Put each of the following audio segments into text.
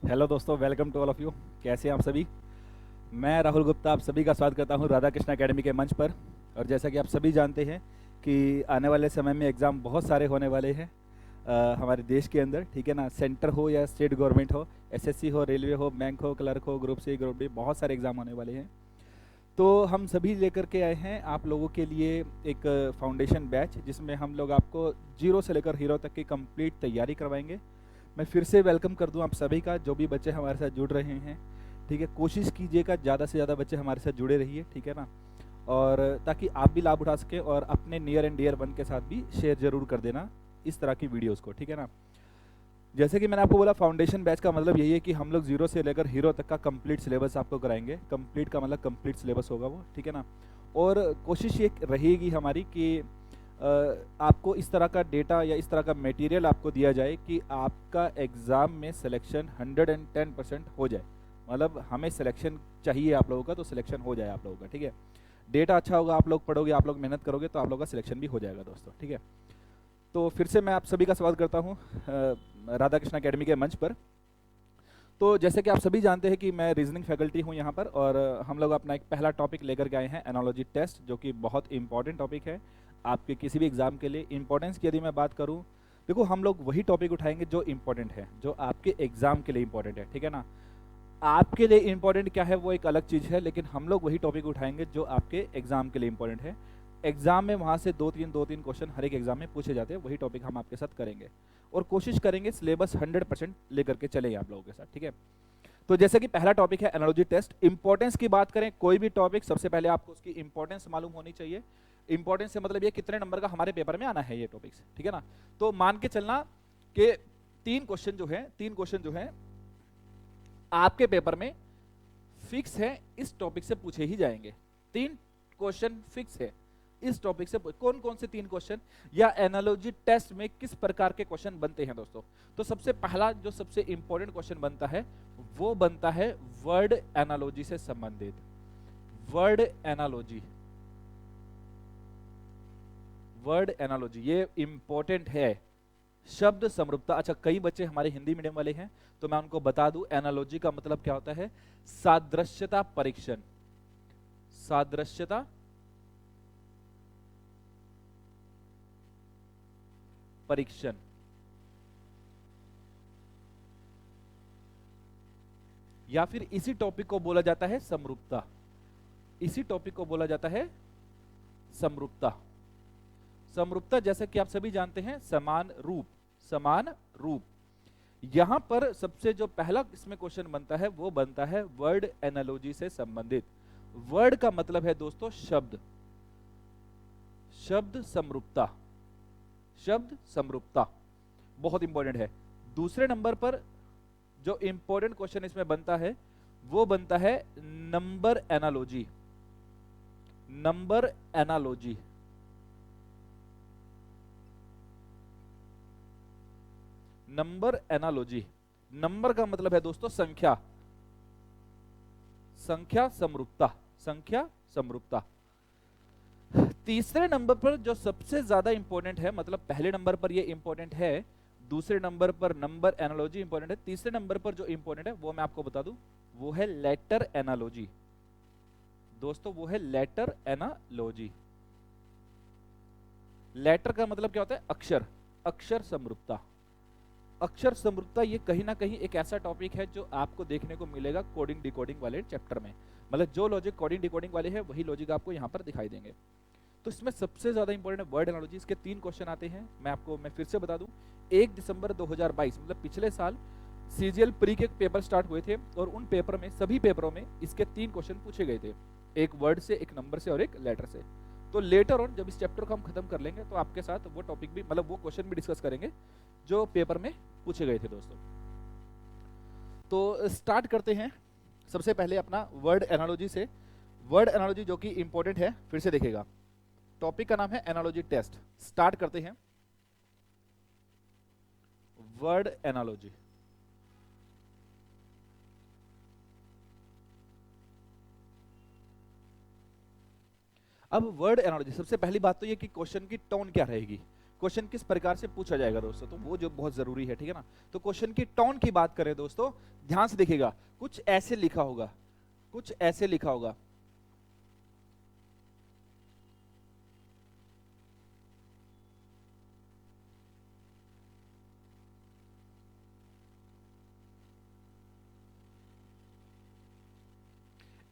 Hello दोस्तों, welcome to all of you. कैसे हैं आप सभी? मैं राहुल गुप्ता आप सभी का स्वागत करता हूं राधा कृष्णा एकेडमी के मंच पर। और जैसा कि आप सभी जानते हैं कि आने वाले समय में एग्ज़ाम बहुत सारे होने वाले हैं हमारे देश के अंदर, ठीक है ना। सेंटर हो या स्टेट गवर्नमेंट हो, एसएससी हो, रेलवे हो, बैंक हो, क्लर्क हो, ग्रुप सी, ग्रुप डी, बहुत सारे एग्ज़ाम होने वाले हैं। तो हम सभी लेकर के आए हैं आप लोगों के लिए एक फाउंडेशन बैच, जिसमें हम लोग आपको जीरो से लेकर हीरो तक की कंप्लीट तैयारी करवाएंगे। मैं फिर से वेलकम कर दूं आप सभी का, जो भी बच्चे हमारे साथ जुड़ रहे हैं, ठीक है। कोशिश कीजिएगा ज़्यादा से ज़्यादा बच्चे हमारे साथ जुड़े रहिए, ठीक है ना। और ताकि आप भी लाभ उठा सकें और अपने नियर एंड डियर वन के साथ भी शेयर जरूर कर देना इस तरह की वीडियोज़ को, ठीक है ना। जैसे कि मैंने आपको बोला, फाउंडेशन बैच का मतलब यही है कि हम लोग जीरो से लेकर हीरो तक का कंप्लीट सिलेबस आपको कराएंगे। कंप्लीट का मतलब कंप्लीट सिलेबस होगा वो, ठीक है ना। और कोशिश ये रहेगी हमारी कि आपको इस तरह का डेटा या इस तरह का मटेरियल आपको दिया जाए कि आपका एग्ज़ाम में सिलेक्शन 110% हो जाए। मतलब हमें सिलेक्शन चाहिए आप लोगों का, तो सिलेक्शन हो जाए आप लोगों का, ठीक है। डेटा अच्छा होगा, आप लोग पढ़ोगे, आप लोग मेहनत करोगे, तो आप लोगों का सिलेक्शन भी हो जाएगा दोस्तों, ठीक है। तो फिर से मैं आप सभी का स्वागत करता हूँ राधा कृष्णा एकेडमी के मंच पर। तो जैसे कि आप सभी जानते हैं कि मैं रीजनिंग फैकल्टी हूँ यहाँ पर, और हम लोग अपना एक पहला टॉपिक लेकर के आए हैं, एनालॉजी टेस्ट, जो कि बहुत इंपॉर्टेंट टॉपिक है आपके किसी भी एग्जाम के लिए। इंपॉर्टेंस की यदि मैं बात करूँ, देखो हम लोग वही टॉपिक उठाएंगे जो इंपॉर्टेंट है, जो आपके एग्जाम के लिए इंपॉर्टेंट है, ठीक है ना। आपके लिए इंपॉर्टेंट क्या है वो एक अलग चीज़ है, लेकिन हम लोग वही टॉपिक उठाएंगे जो आपके एग्जाम के लिए इंपॉर्टेंट है। एग्जाम में वहाँ से दो तीन क्वेश्चन हर एक एग्जाम में पूछे जाते हैं, वही टॉपिक हम आपके साथ करेंगे। और कोशिश करेंगे सिलेबस 100% लेकर के चलेंगे आप लोगों के साथ, ठीक है। तो जैसे कि पहला टॉपिक है एनालॉजी टेस्ट। इंपॉर्टेंस की बात करें, कोई भी टॉपिक सबसे पहले आपको उसकी इंपॉर्टेंस मालूम होनी चाहिए। इंपॉर्टेंस से मतलब ये कितने नंबर का हमारे पेपर में आना है ये टॉपिक्स, ठीक है ना। तो मान के चलना कि तीन क्वेश्चन जो है आपके पेपर में फिक्स है, इस टॉपिक से पूछे ही जाएंगे। तीन क्वेश्चन फिक्स है इस टॉपिक से। कौन कौन से तीन क्वेश्चन या एनालॉजी टेस्ट में किस प्रकार के क्वेश्चन बनते हैं दोस्तों? तो सबसे पहला जो सबसे इंपॉर्टेंट क्वेश्चन बनता है वो बनता है वर्ड एनालॉजी से संबंधित। वर्ड एनालॉजी, वर्ड एनालॉजी ये इंपॉर्टेंट है। शब्द समरूपता, अच्छा कई बच्चे हमारे हिंदी मीडियम वाले हैं, तो मैं उनको बता दूं एनालॉजी का मतलब क्या होता है। सादृश्यता परीक्षण, सादृश्यता परीक्षण, या फिर इसी टॉपिक को बोला जाता है समरूपता। इसी टॉपिक को बोला जाता है समरूपता। समरूपता जैसे कि आप सभी जानते हैं समान रूप, समान रूप। यहां पर सबसे जो पहला इसमें क्वेश्चन बनता है वो बनता है वर्ड एनालॉजी से संबंधित। वर्ड का मतलब है दोस्तों शब्द, शब्द समरूपता, शब्द समरूपता बहुत इंपॉर्टेंट है। दूसरे नंबर पर जो इंपॉर्टेंट क्वेश्चन इसमें बनता है वो बनता है number analogy, number analogy. Number analogy, number का मतलब है दोस्तों संख्या, संख्या समरूपता, संख्या समरूपता। तीसरे नंबर पर जो सबसे ज्यादा इंपॉर्टेंट है, मतलब पहले नंबर पर ये इंपॉर्टेंट है, दूसरे नंबर पर नंबर एनालॉजी इंपॉर्टेंट है, तीसरे नंबर पर जो इंपॉर्टेंट है वो मैं आपको बता दूं, वो है लेटर एनालॉजी दोस्तों, वो है लेटर एनालॉजी। लेटर का मतलब क्या होता है? अक्षर, अक्षर समरूपता। अक्षर समरूपता ये कहीं ना कहीं एक ऐसा टॉपिक है जो आपको देखने को मिलेगा कोडिंग डिकोडिंग वाले चैप्टर में। मतलब जो लॉजिक कोडिंग डिकोडिंग वाले हैं वही लॉजिक आपको यहाँ पर दिखाई देंगे। तो इसमें सबसे ज्यादा इंपॉर्टेंट है वर्ड एनालॉजी। इसके तीन क्वेश्चन आते हैं, मैं फिर से बता दूं। 1 दिसंबर 2022 मतलब पिछले साल सीजीएल प्री के पेपर स्टार्ट हुए थे, और उन पेपर में सभी पेपरों में इसके तीन क्वेश्चन पूछे गए थे, एक वर्ड से, एक नंबर से और एक लेटर से। तो लेटर ऑन जब इस चैप्टर को हम खत्म कर लेंगे तो आपके साथ वो टॉपिक भी, मतलब वो क्वेश्चन भी डिस्कस करेंगे जो पेपर में पूछे गए थे दोस्तों। तो स्टार्ट करते हैं सबसे पहले अपना वर्ड एनालॉजी से। वर्ड एनालॉजी जो कि इंपॉर्टेंट है, फिर से देखिएगा, टॉपिक का नाम है एनालॉजी टेस्ट। स्टार्ट करते हैं वर्ड एनालॉजी। अब वर्ड एनालॉजी, सबसे पहली बात तो ये कि क्वेश्चन की टोन क्या रहेगी। क्वेश्चन किस प्रकार से पूछा जाएगा दोस्तों, तो वो जो बहुत जरूरी है, ठीक है ना। तो क्वेश्चन की टोन की बात करें दोस्तों, ध्यान से देखिएगा, कुछ ऐसे लिखा होगा, कुछ ऐसे लिखा होगा।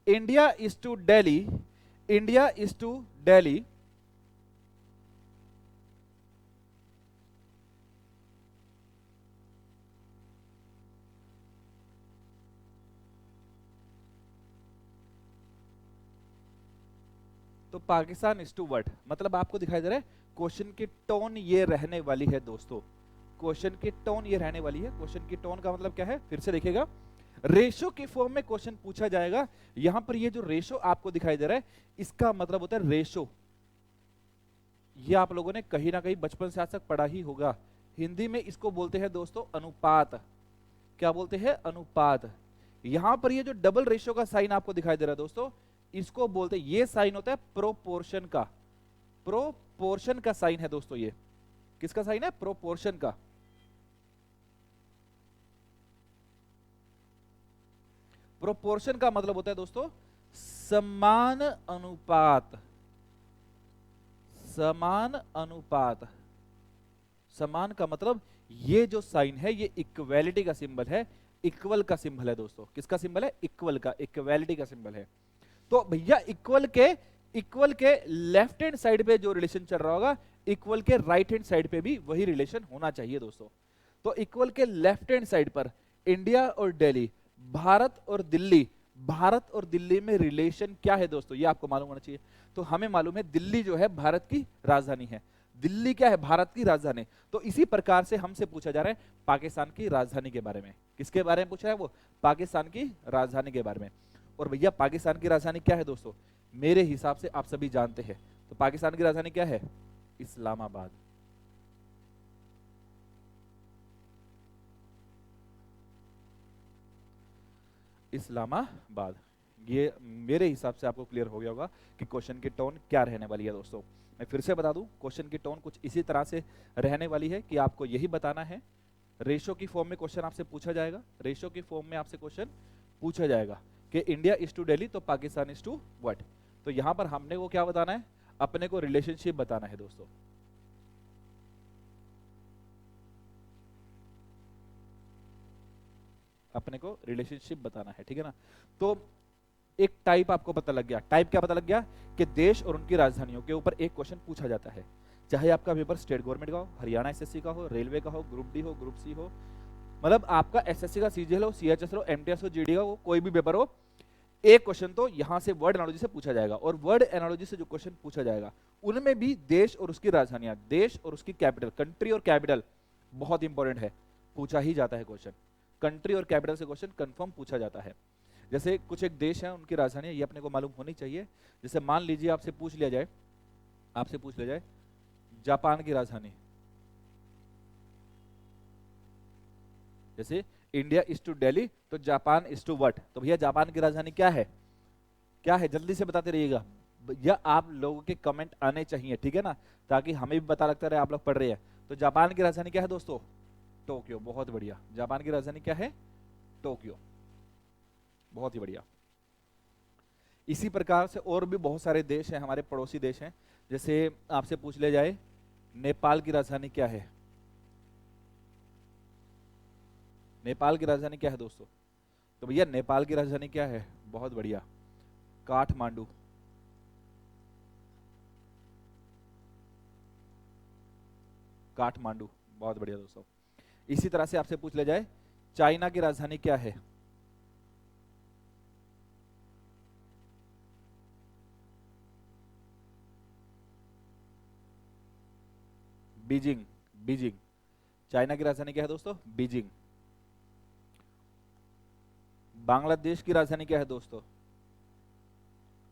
India is to Delhi, India is to Delhi, तो पाकिस्तान इज टू व्हाट, मतलब आपको दिखाई दे रहा है क्वेश्चन की टोन ये रहने वाली है दोस्तों, क्वेश्चन की टोन ये रहने वाली है। क्वेश्चन की टोन का मतलब क्या है, फिर से देखिएगा, रेशो के फॉर्म में क्वेश्चन पूछा जाएगा। यहां पर ये जो रेशो आपको दिखाई दे रहा है, इसका मतलब होता है रेशो, ये आप लोगों ने कहीं ना कहीं बचपन से आज तक पढ़ा ही होगा। हिंदी में इसको बोलते हैं दोस्तों अनुपात। क्या बोलते हैं, अनुपात। यहां पर ये जो डबल रेशियो का साइन आपको दिखाई दे रहा है दोस्तों, इसको बोलते हैं, ये साइन होता है प्रोपोर्शन का, प्रोपोर्शन का साइन है दोस्तों। ये किसका साइन है, प्रोपोर्शन का। प्रोपोर्शन का मतलब होता है दोस्तों समान अनुपात, समान अनुपात। समान का मतलब ये जो साइन है ये इक्वलिटी का सिंबल है, इक्वल का सिंबल है दोस्तों। किसका सिंबल है, इक्वल का, इक्वलिटी का सिंबल है। तो भैया इक्वल के लेफ्ट हैंड साइड पे जो रिलेशन चल रहा होगा, इक्वल के राइट हैंड साइड पे भी वही रिलेशन होना चाहिए दोस्तों। तो इक्वल के लेफ्ट हैंड साइड पर इंडिया और दिल्ली, भारत और दिल्ली, भारत और दिल्ली में रिलेशन क्या है दोस्तों, ये आपको मालूम होना चाहिए। तो हमें मालूम है दिल्ली जो है भारत की राजधानी है, दिल्ली क्या है, भारत की राजधानी। तो इसी प्रकार से हमसे पूछा जा रहा है पाकिस्तान की राजधानी के बारे में। किसके बारे में पूछा है, वो पाकिस्तान की राजधानी के बारे में। और भैया पाकिस्तान की राजधानी क्या है दोस्तों, मेरे हिसाब से आप सभी जानते हैं। तो पाकिस्तान की राजधानी क्या है, इस्लामाबाद। इस्लामाबाद। ये मेरे हिसाब से आपको क्लियर हो गया होगा कि क्वेश्चन की टोन क्या रहने वाली है दोस्तों। मैं फिर से बता दूं, क्वेश्चन की टोन कुछ इसी तरह से रहने वाली है कि आपको यही बताना है, रेशो की फॉर्म में क्वेश्चन आपसे पूछा जाएगा, रेशो की फॉर्म में आपसे क्वेश्चन पूछा जाएगा कि इंडिया इज टू दिल्ली तो पाकिस्तान इज टू व्हाट। तो यहां पर हमने को क्या बताना है, अपने को रिलेशनशिप बताना है दोस्तों। अपने को रिलेशनशिप बताना है, ठीक है ना। तो एक टाइप आपको पता लग गया, टाइप क्या पता लग गया कि देश और उनकी राजधानियों के ऊपर एक क्वेश्चन पूछा जाता है, चाहे आपका पेपर स्टेट गवर्नमेंट का हो, हरियाणा एसएससी का हो, रेलवे का हो, ग्रुप डी हो, ग्रुप सी हो, मतलब आपका एसएससी का सीजीएल हो, सीएचएस हो, एमटीएस हो, जीडी हो, कोई भी पेपर हो, एक क्वेश्चन तो यहां से वर्ड एनालॉजी से पूछा जाएगा। और वर्ड एनालॉजी से जो क्वेश्चन पूछा जाएगा उनमें भी देश और उसकी राजधानियां, देश और उसकी कैपिटल, कंट्री और कैपिटल बहुत इंपॉर्टेंट है, पूछा ही जाता है क्वेश्चन। कंट्री और कैपिटल से क्वेश्चन कंफर्म पूछा जाता है। जैसे कुछ एक देश है उनकी राजधानी ये अपने को मालूम होनी चाहिए। जैसे मान लीजिए आपसे पूछ लिया जाए, आपसे पूछ लिया जाए जापान की राजधानी, जैसे इंडिया इज टू दिल्ली तो जापान इज टू व्हाट। तो भैया जापान की राजधानी क्या है, क्या है, जल्दी से बताते रहिएगा। या आप लोगों के कमेंट आने चाहिए, ठीक है ना, ताकि हमें भी पता लगता रहे आप लोग पढ़ रहे हैं। तो जापान की राजधानी क्या है दोस्तों, टोक्यो। बहुत बढ़िया, जापान की राजधानी क्या है, टोक्यो। बहुत ही बढ़िया। इसी प्रकार से और भी बहुत सारे देश हैं, हमारे पड़ोसी देश हैं। जैसे आपसे पूछ लिया जाए नेपाल की राजधानी क्या है, नेपाल की राजधानी क्या है दोस्तों। तो भैया नेपाल की राजधानी क्या है, बहुत बढ़िया, काठमांडू। काठमांडू, बहुत बढ़िया दोस्तों। इसी तरह से आपसे पूछ लिया जाए चाइना की राजधानी क्या है, बीजिंग। बीजिंग, चाइना की राजधानी क्या है दोस्तों, बीजिंग। बांग्लादेश की राजधानी क्या है दोस्तों,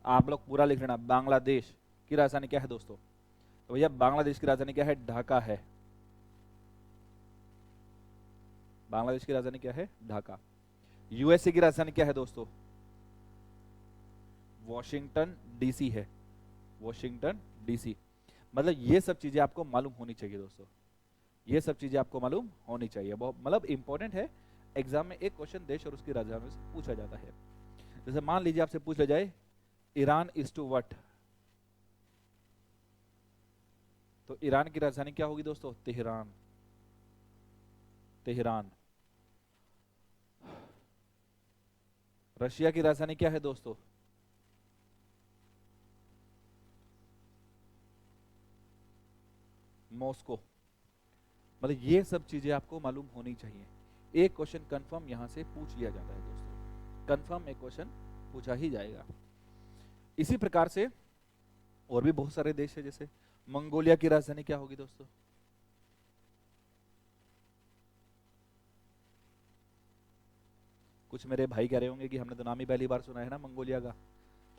आप लोग पूरा लिख लेना, बांग्लादेश की राजधानी क्या है दोस्तों। तो भैया बांग्लादेश की राजधानी क्या है, ढाका है। बांग्लादेश की राजधानी क्या है, ढाका। यूएसए की राजधानी क्या है दोस्तों, वॉशिंगटन डीसी है, वॉशिंगटन डीसी। मतलब ये सब चीजें आपको मालूम होनी चाहिए दोस्तों, ये सब चीजें आपको मालूम होनी चाहिए, बहुत मतलब इंपॉर्टेंट है। एग्जाम में एक क्वेश्चन देश और उसकी राजधानी से पूछा जाता है। जैसे मान लीजिए आपसे पूछ लिया जाए ईरान इज टू व्हाट, तो ईरान की राजधानी क्या होगी दोस्तों? तेहरान। तेहरान। रशिया की राजधानी क्या है दोस्तों? मॉस्को। मतलब ये सब चीजें आपको मालूम होनी चाहिए। एक क्वेश्चन कंफर्म यहां से पूछ लिया जाता है दोस्तों, कंफर्म एक क्वेश्चन पूछा ही जाएगा। इसी प्रकार से और भी बहुत सारे देश है, जैसे मंगोलिया की राजधानी क्या होगी दोस्तों? कुछ मेरे भाई कह रहे होंगे कि हमने तो नाम ही पहली बार सुना है ना मंगोलिया का।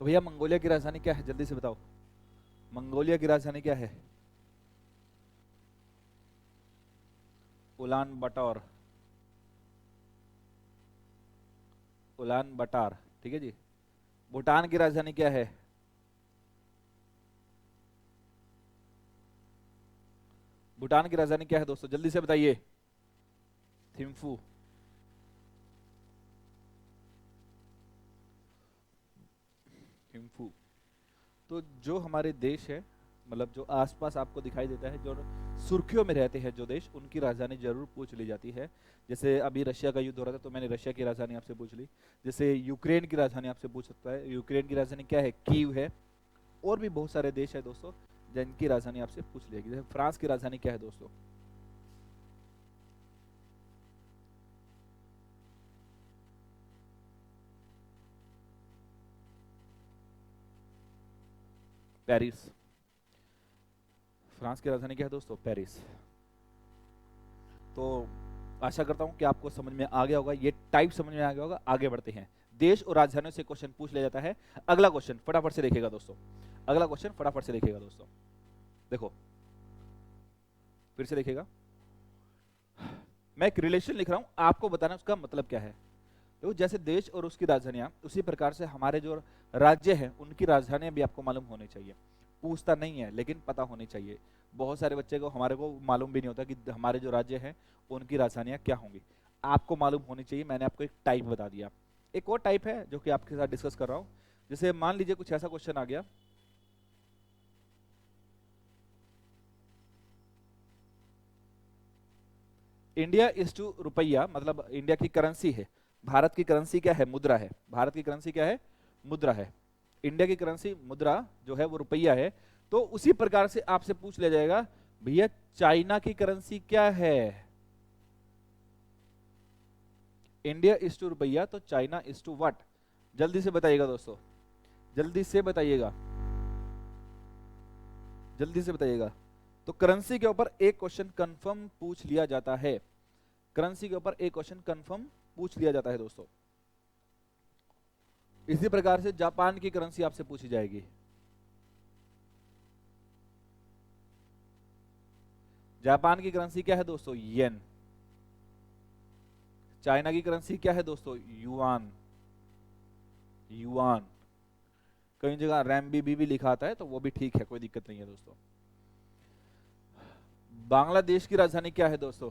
तो भैया मंगोलिया की राजधानी क्या है, जल्दी से बताओ। मंगोलिया की राजधानी क्या है? उलान बटोर। उलान बटार, ठीक है जी। भूटान की राजधानी क्या है? भूटान की राजधानी क्या है दोस्तों, जल्दी से बताइए। थिम्फू। थिम्फू। तो जो हमारे देश है, मतलब जो आसपास आपको दिखाई देता है, जो सुर्खियों में रहते हैं जो देश, उनकी राजधानी जरूर पूछ ली जाती है। जैसे अभी रशिया का युद्ध हो रहा था तो मैंने रशिया की राजधानी आपसे पूछ ली। जैसे यूक्रेन की राजधानी आपसे पूछ सकता है, यूक्रेन की राजधानी क्या है? कीव है। और भी बहुत सारे देश है दोस्तों जिनकी राजधानी आपसे पूछ लेगी। जैसे फ्रांस की राजधानी क्या है दोस्तों? पेरिस। फ्रांस की राजधानी क्या है दोस्तों? पेरिस। तो आशा करता हूं कि आपको समझ में आ गया होगा, ये टाइप समझ में आ गया होगा। आगे बढ़ते हैं। देश और राजधानियों से क्वेश्चन पूछ लिया जाता है। अगला क्वेश्चन फटाफट से देखिएगा दोस्तों, अगला क्वेश्चन फटाफट से देखिएगा दोस्तों। देखो, फिर से देखिएगा। मैं एक रिलेशन लिख रहा हूं, आपको बताना उसका मतलब क्या है। तो जैसे देश और उसकी राजधानियां, उसी प्रकार से हमारे जो राज्य हैं उनकी राजधानियां भी आपको मालूम होनी चाहिए। पूछता नहीं है लेकिन पता होनी चाहिए। बहुत सारे बच्चे को, हमारे को मालूम भी नहीं होता कि हमारे जो राज्य हैं उनकी राजधानियां क्या होंगी। आपको मालूम होनी चाहिए। मैंने आपको एक टाइप बता दिया। एक और टाइप है जो कि आपके साथ डिस्कस कर रहा हूं। जैसे मान लीजिए कुछ ऐसा क्वेश्चन आ गया, इंडिया इज टू रुपया, मतलब इंडिया की करेंसी है। भारत की करेंसी क्या है? मुद्रा है। भारत की करेंसी क्या है? मुद्रा है। इंडिया की करेंसी मुद्रा जो है वो रुपया है। तो उसी प्रकार से आपसे पूछ लिया जाएगा, भैया चाइना की करेंसी क्या है? इंडिया इज टू रुपया, तो चाइना इज टू व्हाट? जल्दी से बताइएगा दोस्तों, जल्दी से बताइएगा, जल्दी से बताइएगा। तो करेंसी के ऊपर एक क्वेश्चन कंफर्म पूछ लिया जाता है। करेंसी के ऊपर एक क्वेश्चन कंफर्म पूछ लिया जाता है दोस्तों। इसी प्रकार से जापान की करेंसी आपसे पूछी जाएगी। जापान की करेंसी क्या है दोस्तों? येन। चाइना की करेंसी क्या है दोस्तों? युआन। युआन। कई जगह रैम्बी भी लिखा आता है, तो वो भी ठीक है, कोई दिक्कत नहीं है दोस्तों। बांग्लादेश की राजधानी क्या है दोस्तों?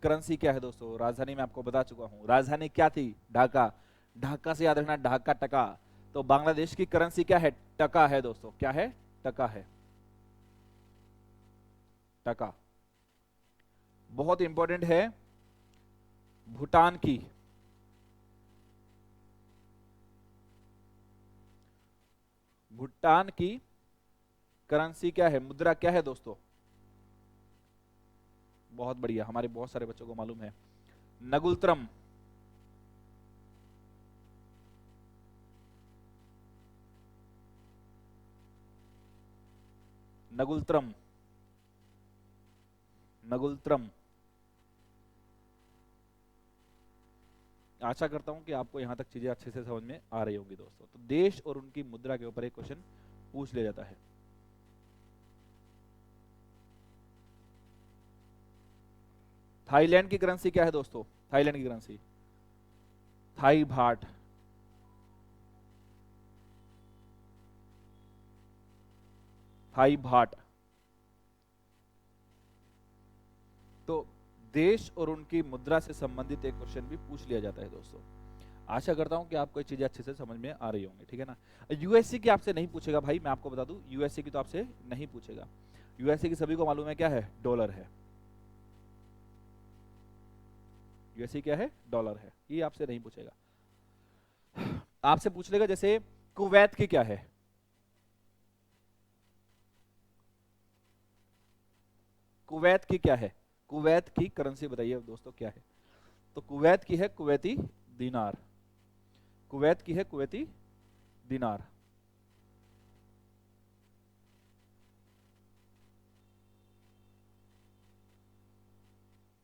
करेंसी क्या है दोस्तों? राजधानी मैं आपको बता चुका हूं, राजधानी क्या थी? ढाका। ढाका से याद रखना, ढाका टका। तो बांग्लादेश की करेंसी क्या है? टका है दोस्तों। क्या है? टका है। टका। बहुत इंपॉर्टेंट है। भूटान की, भूटान की करेंसी क्या है? मुद्रा क्या है दोस्तों? बहुत बढ़िया, हमारे बहुत सारे बच्चों को मालूम है। नगुलत्रम। नगुलत्रम। नगुलत्रम। आशा करता हूं कि आपको यहां तक चीजें अच्छे से समझ में आ रही होंगी दोस्तों। तो देश और उनकी मुद्रा के ऊपर एक क्वेश्चन पूछ लिया जाता है। थाईलैंड की करेंसी क्या है दोस्तों? थाईलैंड की करेंसी थाई भाट। थाई भाट। तो देश और उनकी मुद्रा से संबंधित एक क्वेश्चन भी पूछ लिया जाता है दोस्तों। आशा करता हूं कि आपको ये चीजें अच्छे से समझ में आ रही होंगी, ठीक है ना। यूएससी की आपसे नहीं पूछेगा भाई, मैं आपको बता दूं, यूएससी की तो आपसे नहीं पूछेगा। यूएससी की सभी को मालूम है क्या है, डॉलर है। यूएससी क्या है, डॉलर है, ये आपसे नहीं पूछेगा। आपसे पूछ लेगा जैसे कुवैत की क्या है, कुवैत की क्या है, कुवैत की करेंसी बताइए दोस्तों क्या है। तो कुवैत की है कुवैती दीनार, कुवैत की है कुवैती दीनार।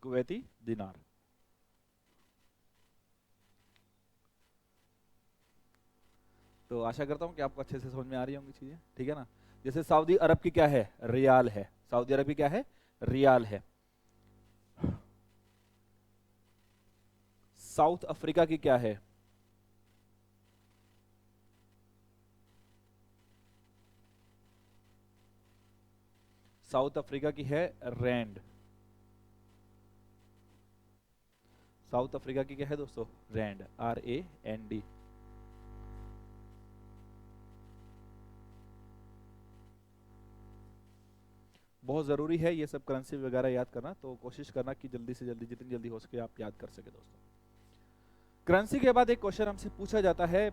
कुवैती दीनार। तो आशा करता हूं कि आपको अच्छे से समझ में आ रही होंगी चीजें, ठीक है ना। जैसे सऊदी अरब की क्या है, रियाल है। सऊदी अरब की क्या है, रियाल है। साउथ अफ्रीका की क्या है, साउथ अफ्रीका की है रैंड। साउथ अफ्रीका की क्या है दोस्तों, रैंड, RAND। बहुत ज़रूरी है ये सब करेंसी वगैरह याद करना, तो कोशिश करना कि जल्दी से जल्दी, जितनी जल्दी हो सके आप याद कर सके दोस्तों। करेंसी के बाद एक क्वेश्चन हमसे पूछा जाता है,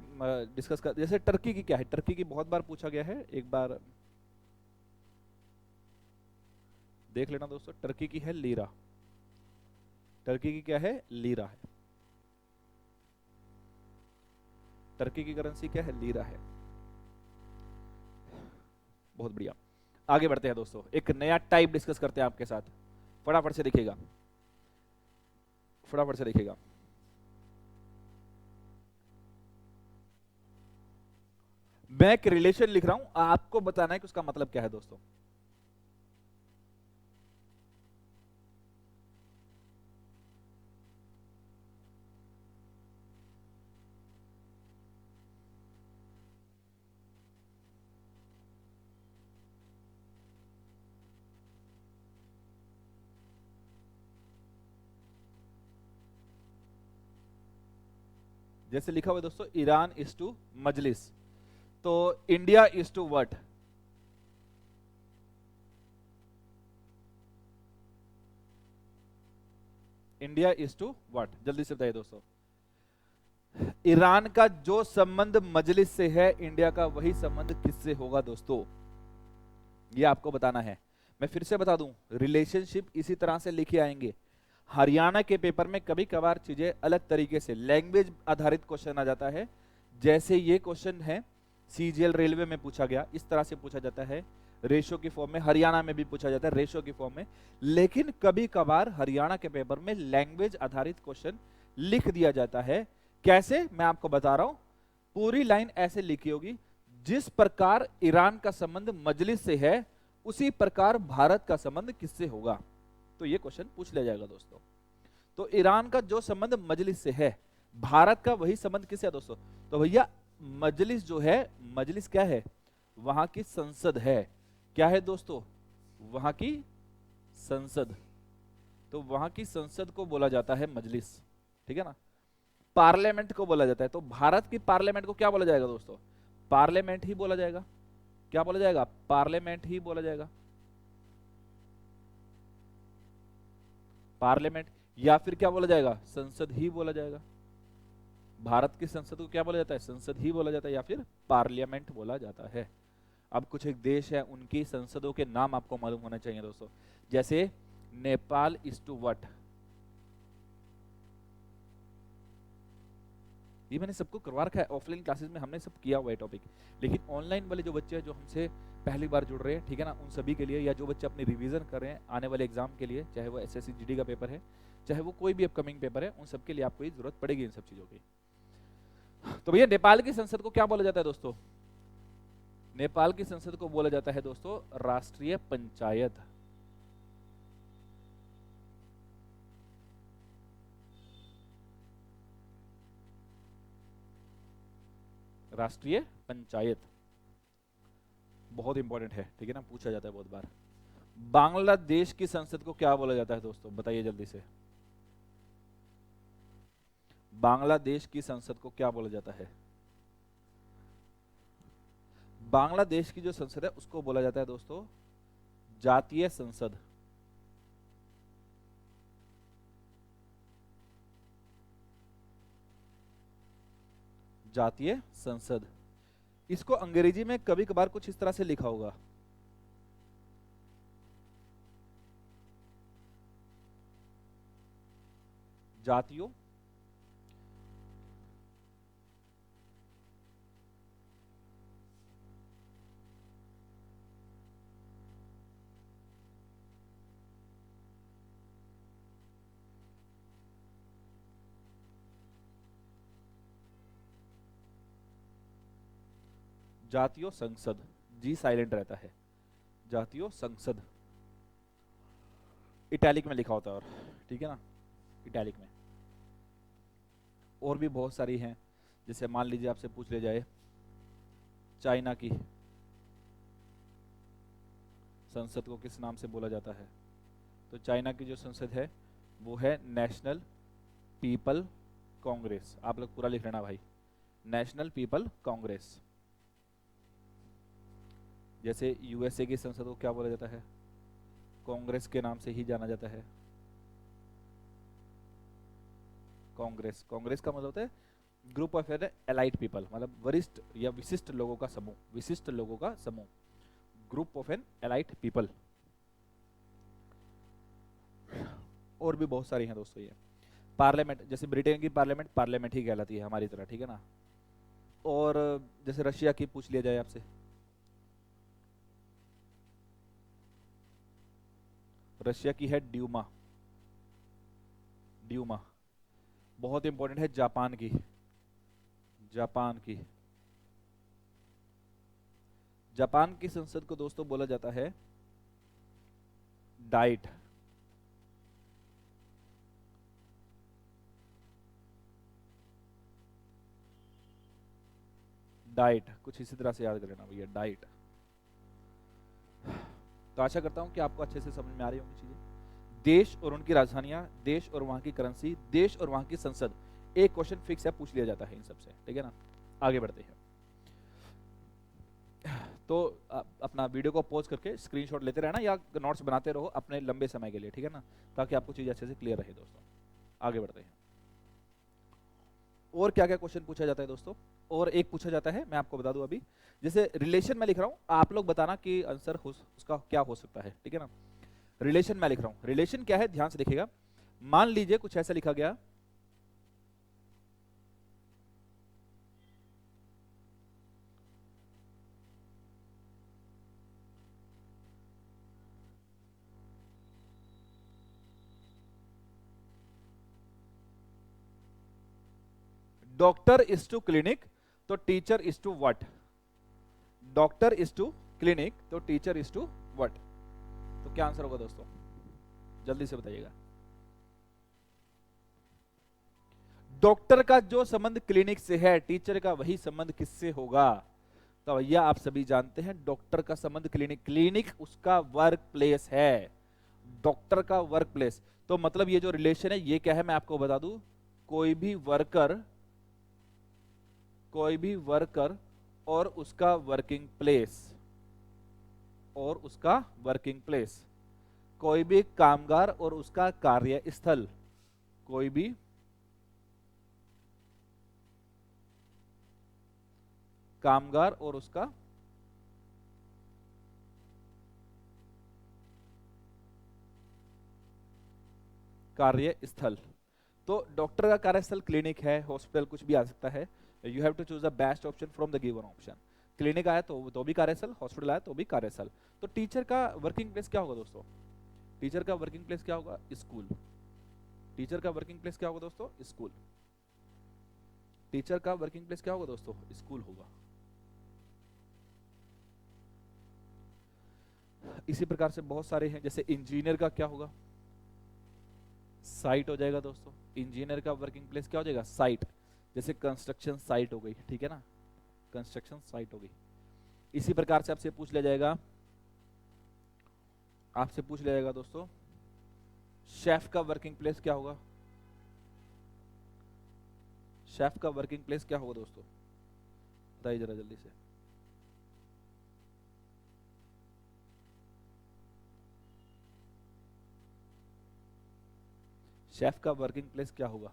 डिस्कस कर, जैसे टर्की की क्या है, टर्की की बहुत बार पूछा गया है, एक बार देख लेना दोस्तों। टर्की की है लीरा, टर्की की क्या है, लीरा है। टर्की की करेंसी क्या है, लीरा है। बहुत बढ़िया, आगे बढ़ते हैं दोस्तों, एक नया टाइप डिस्कस करते हैं आपके साथ। फटाफट से देखिएगा, फटाफट से देखिएगा। मैं एक रिलेशन लिख रहा हूं, आपको बताना है कि उसका मतलब क्या है दोस्तों। जैसे लिखा हुआ है दोस्तों, ईरान इज टू मजलिस, तो India is to what, India is to what, जल्दी से बताइए दोस्तों। ईरान का जो संबंध मजलिस से है, इंडिया का वही संबंध किससे होगा दोस्तों, ये आपको बताना है। मैं फिर से बता दूं, रिलेशनशिप इसी तरह से लिखे आएंगे। हरियाणा के पेपर में कभी कभार चीजें अलग तरीके से लैंग्वेज आधारित क्वेश्चन आ जाता है, जैसे ये क्वेश्चन है सीजीएल रेलवे में पूछा गया, इस तरह से पूछा जाता है। रेशो की फॉर्म में हरियाणा में भी पूछा जाता है, रेशो की फॉर्म में। लेकिन कभी कभार हरियाणा के पेपर में लैंग्वेज आधारित क्वेश्चन लिख दिया जाता है। कैसे, मैं आपको बता रहा हूं। पूरी लाइन ऐसे लिखी होगी, जिस प्रकार ईरान का संबंध मजलिस से है, उसी प्रकार भारत का संबंध किससे होगा। तो ये क्वेश्चन पूछ लिया जाएगा दोस्तों। तो ईरान का जो संबंध मजलिस से है, भारत का वही संबंध किससे है दोस्तों। तो भैया मजलिस जो है, मजलिस क्या है, वहां की संसद है। क्या है दोस्तों, वहां की संसद। तो वहां की संसद को बोला जाता है मजलिस, ठीक है ना। पार्लियामेंट को बोला जाता है, तो भारत की पार्लियामेंट को क्या बोला जाएगा दोस्तों, पार्लियामेंट ही बोला जाएगा। क्या बोला जाएगा, पार्लियामेंट ही बोला जाएगा, पार्लियामेंट। या फिर क्या बोला जाएगा, संसद ही बोला जाएगा। भारत की संसद को क्या बोला जाता है, संसद ही बोला जाता है, या फिर पार्लियामेंट बोला जाता है। अब कुछ एक देश है, उनकी संसदों के नाम आपको मालूम होने चाहिए दोस्तों। जैसे नेपाल इज टू व्हाट, ये मैंने सबको करवा रखा है, ऑफलाइन क्लासेस में हमने सब किया हुआ है टॉपिक। लेकिन ऑनलाइन वाले जो बच्चे हैं, जो हमसे पहली बार जुड़ रहे हैं, ठीक है ना, उन सभी के लिए, या जो बच्चे अपनी रिवीजन कर रहे हैं आने वाले एग्जाम के लिए, चाहे वो एसएससी जीडी का पेपर है, चाहे वो कोई भी अपकमिंग पेपर है, उन सबके लिए आपको ये जरूरत पड़ेगी इन सब चीजों की। तो भैया नेपाल की संसद को क्या बोला जाता है दोस्तों, नेपाल की संसद को बोला जाता है दोस्तों राष्ट्रीय पंचायत। राष्ट्रीय पंचायत बहुत इंपॉर्टेंट है, ठीक है ना, पूछा जाता है बहुत बार। बांग्लादेश की संसद को क्या बोला जाता है दोस्तों, बताइए जल्दी से। बांग्लादेश की संसद को क्या बोला जाता है? बांग्लादेश की जो संसद है उसको बोला जाता है दोस्तों जातीय संसद। जातीय संसद। इसको अंग्रेजी में कभी कभार कुछ इस तरह से लिखा होगा, जातियों जातीय संसद, जी साइलेंट रहता है, जातीय संसद इटैलिक में लिखा होता है, और ठीक है ना, इटैलिक में। और भी बहुत सारी हैं, जैसे मान लीजिए आपसे पूछ लिया जाए चाइना की संसद को किस नाम से बोला जाता है, तो चाइना की जो संसद है वो है नेशनल पीपल कांग्रेस। आप लोग पूरा लिख लेना भाई, नेशनल पीपल कांग्रेस। जैसे यूएसए की संसद को क्या बोला जाता है, कांग्रेस के नाम से ही जाना जाता है, कांग्रेस। कांग्रेस का मतलब होता है ग्रुप ऑफ एलाइट पीपल, मतलब वरिष्ठ या विशिष्ट लोगों का समूह, विशिष्ट लोगों का समूह, group of an elite people. और भी बहुत सारी हैं दोस्तों ये। पार्लियामेंट, जैसे ब्रिटेन की पार्लियामेंट पार्लियामेंट ही कहलाती है हमारी तरह, ठीक है ना। और जैसे रशिया की पूछ लिया जाए आपसे, रशिया की है ड्यूमा, ड्यूमा। बहुत इंपॉर्टेंट है जापान की, जापान की, जापान की संसद को दोस्तों बोला जाता है डाइट। डाइट कुछ इसी तरह से याद कर लेना भैया, डाइट। तो आशा करता हूं कि आपको अच्छे से समझ में आ रही होंगी चीजें। देश और उनकी राजधानियां, देश और वहां की करेंसी, देश और वहां की संसद, एक क्वेश्चन फिक्स है, पूछ लिया जाता है इन सबसे, ठीक है ना। आगे बढ़ते हैं। तो अपना वीडियो को पॉज करके स्क्रीनशॉट लेते रहना या नोट्स बनाते रहो अपने लंबे समय के लिए, ठीक है ना, ताकि आपको चीज अच्छे से क्लियर रहे दोस्तों। आगे बढ़ते हैं। और क्या क्या क्वेश्चन पूछा जाता है दोस्तों, और एक पूछा जाता है, मैं आपको बता दूं अभी। जैसे रिलेशन में लिख रहा हूं, आप लोग बताना कि आंसर उसका क्या हो सकता है, ठीक है ना। रिलेशन में लिख रहा हूं, रिलेशन क्या है ध्यान से देखिएगा। मान लीजिए कुछ ऐसा लिखा गया, डॉक्टर इज टू क्लिनिक तो teacher is to what, doctor is to clinic तो टीचर इज टू व्हाट। तो क्या आंसर होगा दोस्तों, जल्दी से बताइएगा। डॉक्टर का जो संबंध क्लिनिक से है, टीचर का वही संबंध किससे होगा। तो भैया आप सभी जानते हैं डॉक्टर का संबंध क्लिनिक, क्लिनिक उसका वर्क प्लेस है, डॉक्टर का वर्क प्लेस। तो मतलब ये जो रिलेशन है ये क्या है, मैं आपको बता दूं, कोई भी वर्कर, कोई भी वर्कर और उसका वर्किंग प्लेस, और उसका वर्किंग प्लेस, कोई भी कामगार और उसका कार्यस्थल, कोई भी कामगार और उसका कार्यस्थल। तो डॉक्टर का कार्यस्थल क्लिनिक है, हॉस्पिटल कुछ भी आ सकता है। You have to choose the best option from the given option. Clinic आया तो भी कार्यस्थल, हॉस्पिटल आया तो भी कार्यस्थल। तो टीचर का वर्किंग प्लेस क्या होगा दोस्तों, टीचर का वर्किंग प्लेस क्या होगा, स्कूल। टीचर का वर्किंग प्लेस क्या होगा दोस्तों, स्कूल। टीचर का वर्किंग प्लेस क्या होगा दोस्तों, स्कूल होगा। इसी प्रकार से बहुत सारे हैं, जैसे इंजीनियर का क्या होगा, साइट हो जाएगा दोस्तों। इंजीनियर का वर्किंग प्लेस क्या हो जाएगा, साइट। जैसे कंस्ट्रक्शन साइट हो गई, ठीक है ना, कंस्ट्रक्शन साइट हो गई। इसी प्रकार से आपसे पूछ लिया जाएगा आपसे पूछ लिया जाएगा दोस्तों, शेफ का वर्किंग प्लेस क्या होगा? शेफ का वर्किंग प्लेस क्या होगा दोस्तों? बताइए जरा जल्दी से। शेफ का वर्किंग प्लेस क्या होगा?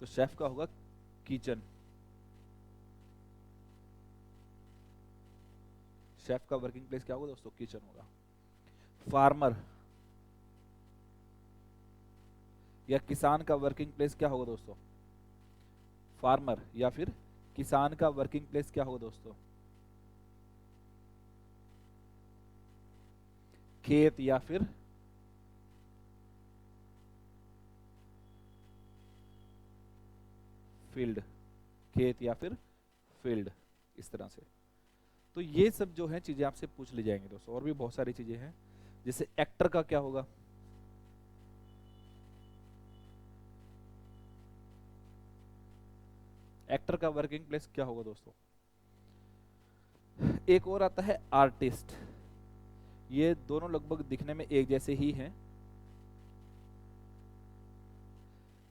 तो शेफ का होगा किचन। शेफ का वर्किंग प्लेस क्या होगा दोस्तों? किचन होगा। फार्मर या किसान का वर्किंग प्लेस क्या होगा दोस्तों? फार्मर या फिर किसान का वर्किंग प्लेस क्या होगा दोस्तों? खेत या फिर फील्ड। खेत या फिर फील्ड, इस तरह से। तो ये सब जो है चीजें आपसे पूछ ली जाएंगी दोस्तों। और भी बहुत सारी चीजें हैं, जैसे एक्टर का क्या होगा? एक्टर का वर्किंग प्लेस क्या होगा दोस्तों? एक और आता है आर्टिस्ट। ये दोनों लगभग दिखने में एक जैसे ही हैं।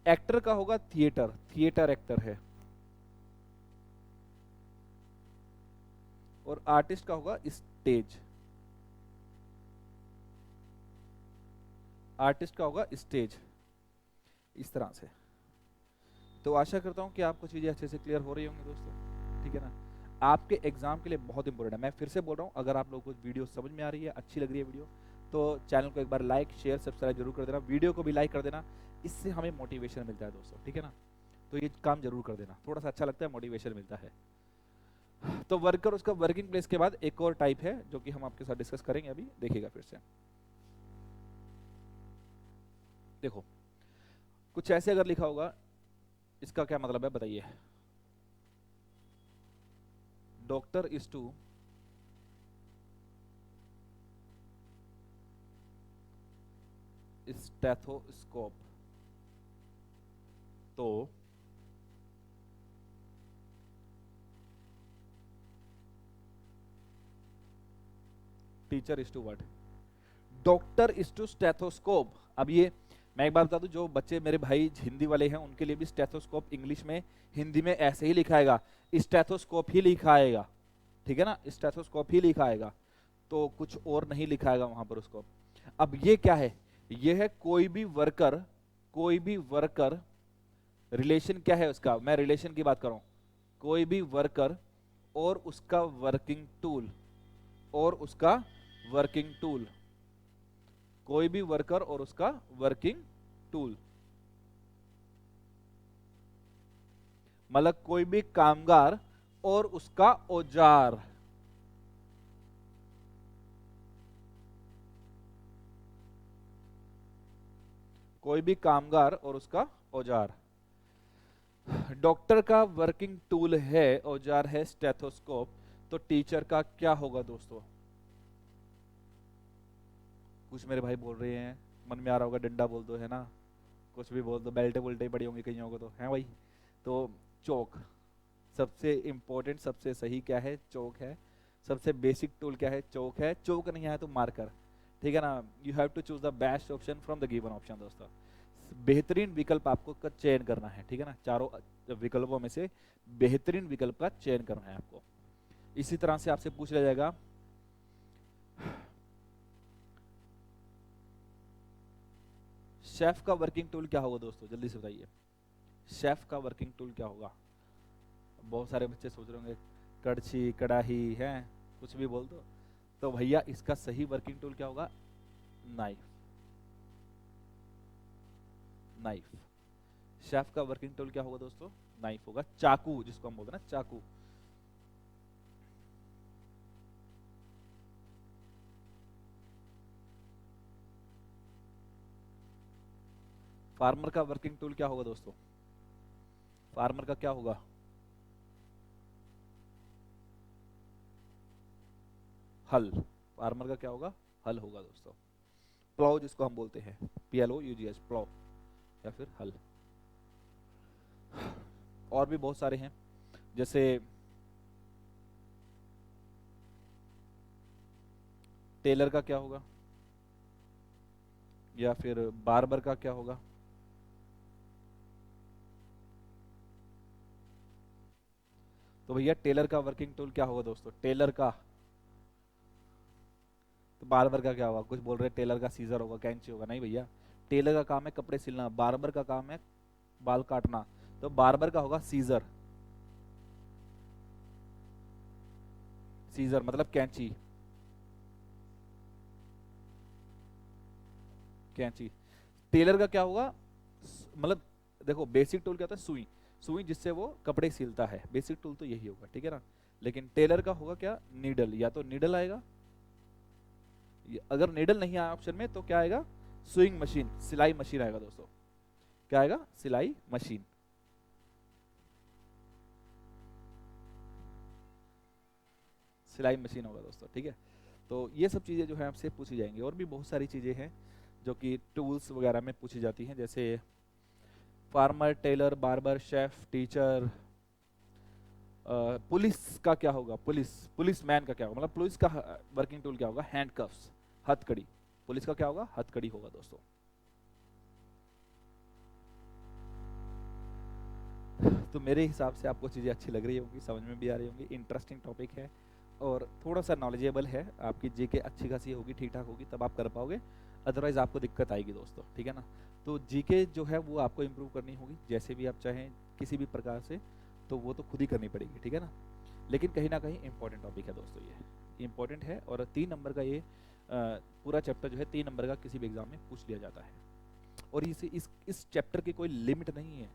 एक्टर का होगा थिएटर, थिएटर एक्टर है। और आर्टिस्ट का होगा स्टेज। आर्टिस्ट का होगा स्टेज, इस तरह से। तो आशा करता हूं कि आपको चीजें अच्छे से क्लियर हो रही होंगी दोस्तों, ठीक है ना। आपके एग्जाम के लिए बहुत इंपॉर्टेंट है। मैं फिर से बोल रहा हूं, अगर आप लोगों को वीडियो समझ में आ रही है, अच्छी लग रही है वीडियो, तो चैनल को एक बार लाइक शेयर सब्सक्राइब जरूर कर देना। वीडियो को भी लाइक कर देना, इससे हमें मोटिवेशन मिलता है दोस्तों, ठीक है ना। तो ये काम जरूर कर देना, थोड़ा सा अच्छा लगता है, मोटिवेशन मिलता है। तो वर्कर, उसका वर्किंग प्लेस के बाद एक और टाइप है जो कि हम आपके साथ डिस्कस करेंगे अभी, देखिएगा फिर से। देखो, कुछ ऐसे अगर लिखा होगा, इसका क्या मतलब है बताइए? डॉक्टर इज टू स्टेथोस्कोप, तो teacher is to what? Doctor is to stethoscope. अब ये मैं एक बात बता दूं, जो बच्चे मेरे भाई हिंदी वाले हैं उनके लिए भी स्टेथोस्कोप इंग्लिश में हिंदी में ऐसे ही लिखा आएगा, स्टेथोस्कोप ही लिखा आएगा, ठीक है ना, स्टेथोस्कोप ही लिखा आएगा, तो कुछ और नहीं लिखा आएगा वहां पर उसको। अब ये क्या है? ये है कोई भी वर्कर, कोई भी वर्कर, रिलेशन क्या है उसका, मैं रिलेशन की बात कर रहा हूं। कोई भी वर्कर और उसका वर्किंग टूल, और उसका वर्किंग टूल, कोई भी वर्कर और उसका वर्किंग टूल, मतलब कोई भी कामगार और उसका औजार। कोई भी कामगार और उसका औजार। डॉक्टर का वर्किंग टूल है, औजार है स्टेथोस्कोप, तो टीचर का क्या होगा दोस्तों? कुछ मेरे भाई बोल रहे हैं, मन में आ रहा होगा डंडा बोल दो, है ना, कुछ भी बोल दो, बेल्टे बुल्टे पड़ी होंगी कहीं होगा तो, है भाई। तो चौक, सबसे इंपॉर्टेंट सबसे सही क्या है? चौक है। सबसे बेसिक टूल क्या है? चौक है। चौक नहीं है तो मार्कर, ठीक है ना। You have to choose the best option from the given option दोस्तों। बेहतरीन विकल्प आपको का चयन करना है, ठीक है ना। चारों विकल्पों में से बेहतरीन विकल्प का चयन करना है आपको। इसी तरह से आपसे पूछ लिया जाएगा, शेफ का वर्किंग टूल क्या होगा दोस्तों? जल्दी से बताइए, शेफ का वर्किंग टूल क्या होगा? बहुत सारे बच्चे सोच रहे होंगे कड़छी, कड़ाही है, कुछ भी बोल दो। तो भैया इसका सही वर्किंग टूल क्या होगा? नाइफ। नाइफ। शेफ का वर्किंग टूल क्या होगा दोस्तों? नाइफ होगा। चाकू, जिसको हम बोलते हैं ना, चाकू। फार्मर का वर्किंग टूल क्या होगा दोस्तों? फार्मर का क्या होगा? हल। फार्मर का क्या होगा? हल होगा दोस्तों। प्लाउ, जिसको हम बोलते हैं, PLOUGH, प्लाउ या फिर हल। और भी बहुत सारे हैं, जैसे टेलर का क्या होगा? या फिर बार्बर का क्या होगा? तो भैया टेलर का वर्किंग टूल क्या होगा दोस्तों? टेलर का। तो बार्बर का क्या होगा? कुछ बोल रहे टेलर का सीजर होगा, कैंची होगा। नहीं भैया, टेलर का काम है कपड़े सिलना, बार्बर का काम है बाल काटना। तो बार्बर का होगा सीजर। सीजर मतलब कैंची। कैंची। टेलर का क्या होगा? मतलब देखो, बेसिक टूल क्या होता है? सुई। सुई जिससे वो कपड़े सिलता है, बेसिक टूल तो यही होगा, ठीक है ना। लेकिन टेलर का होगा क्या? नीडल। या तो नीडल आएगा, अगर नीडल नहीं आया ऑप्शन में तो क्या आएगा? सुइंग मशीन, सिलाई मशीन आएगा दोस्तों। क्या आएगा? सिलाई मशीन। सिलाई मशीन होगा दोस्तों, ठीक है। तो ये सब चीज़ें जो है आपसे पूछी जाएंगी, और भी बहुत सारी चीज़ें हैं जो कि टूल्स वगैरह में पूछी जाती हैं, जैसे farmer, tailor, barber, chef, teacher. Police का क्या होगा? पुलिस, पुलिस मैन का क्या होगा? मतलब पुलिस का वर्किंग टूल क्या होगा? हैंडकफ्स, हथकड़ी। पुलिस का क्या होगा? हथकड़ी होगा दोस्तों। तो मेरे हिसाब से आपको चीज़ें अच्छी लग रही होंगी, समझ में भी आ रही होंगी, इंटरेस्टिंग टॉपिक है और थोड़ा सा नॉलेजेबल है। आपकी जीके अच्छी खासी होगी, ठीक ठाक होगी, तब आप कर पाओगे, अदरवाइज आपको दिक्कत आएगी दोस्तों, ठीक है ना। तो जीके जो है वो आपको इम्प्रूव करनी होगी, जैसे भी आप चाहें किसी भी प्रकार से, तो वो तो खुद ही करनी पड़ेगी, ठीक है ना। लेकिन कहीं ना कहीं इंपॉर्टेंट टॉपिक है दोस्तों, ये इंपॉर्टेंट है। और 3 नंबर का ये पूरा चैप्टर जो है 3 नंबर का किसी भी एग्जाम में पूछ लिया जाता है। और इस चैप्टर की कोई लिमिट नहीं है।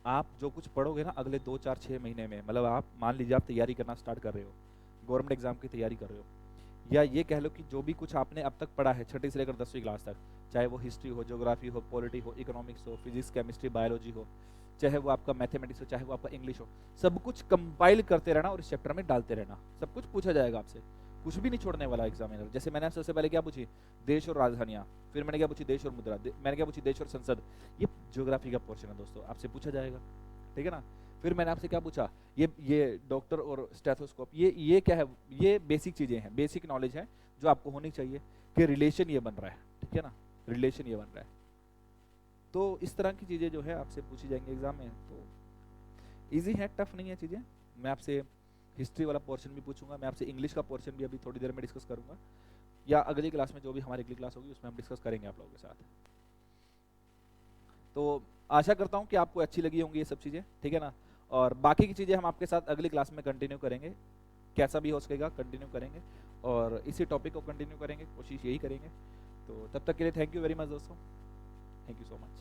आप जो कुछ पढ़ोगे ना अगले 2 4 6 महीने में, मतलब आप मान लीजिए आप तैयारी करना स्टार्ट कर रहे हो, गवर्नमेंट एग्जाम की तैयारी कर रहे हो, या ये कह लो कि जो भी कुछ आपने अब तक पढ़ा है 6ठी से लेकर 10वीं क्लास तक, चाहे वो हिस्ट्री हो, ज्योग्राफी हो, पॉलिटी हो, इकोनॉमिक्स हो, फिजिक्स, केमिस्ट्री, बायोलॉजी हो, चाहे वो आपका मैथमेटिक्स हो, चाहे वो आपका इंग्लिश हो, सब कुछ कंपाइल करते रहना और इस चैप्टर में डालते रहना। सब कुछ पूछा जाएगा आपसे, कुछ भी नहीं छोड़ने वाला एग्जामिनर। जैसे मैंने सबसे पहले क्या पूछी? देश और राजधानियाँ। फिर मैंने क्या पूछी? देश और मुद्रा। मैंने क्या पूछी? देश और संसद। ये ज्योग्राफी का पोर्शन है दोस्तों, आपसे पूछा जाएगा, ठीक है ना। फिर मैंने आपसे क्या पूछा? ये डॉक्टर और स्टेथोस्कोप, ये क्या है? ये बेसिक चीजें हैं, बेसिक नॉलेज है जो आपको होनी चाहिए कि रिलेशन ये बन रहा है, ठीक है ना, रिलेशन ये बन रहा है। तो इस तरह की चीजें जो है आपसे पूछी जाएंगी एग्जाम में। तो इजी है, टफ नहीं है चीजें। मैं आपसे हिस्ट्री वाला पोर्शन भी पूछूंगा, मैं आपसे इंग्लिश का पोर्शन भी अभी थोड़ी देर में डिस्कस करूंगा, या अगली क्लास में, जो भी हमारी अगली क्लास होगी उसमें हम डिस्कस करेंगे आप लोगों के साथ। तो आशा करता हूँ कि आपको अच्छी लगी होंगी ये सब चीज़ें, ठीक है ना। और बाकी की चीज़ें हम आपके साथ अगली क्लास में कंटिन्यू करेंगे, कैसा भी हो सकेगा कंटिन्यू करेंगे, और इसी टॉपिक को कंटिन्यू करेंगे, कोशिश यही करेंगे। तो तब तक के लिए थैंक यू वेरी मच दोस्तों, थैंक यू सो मच।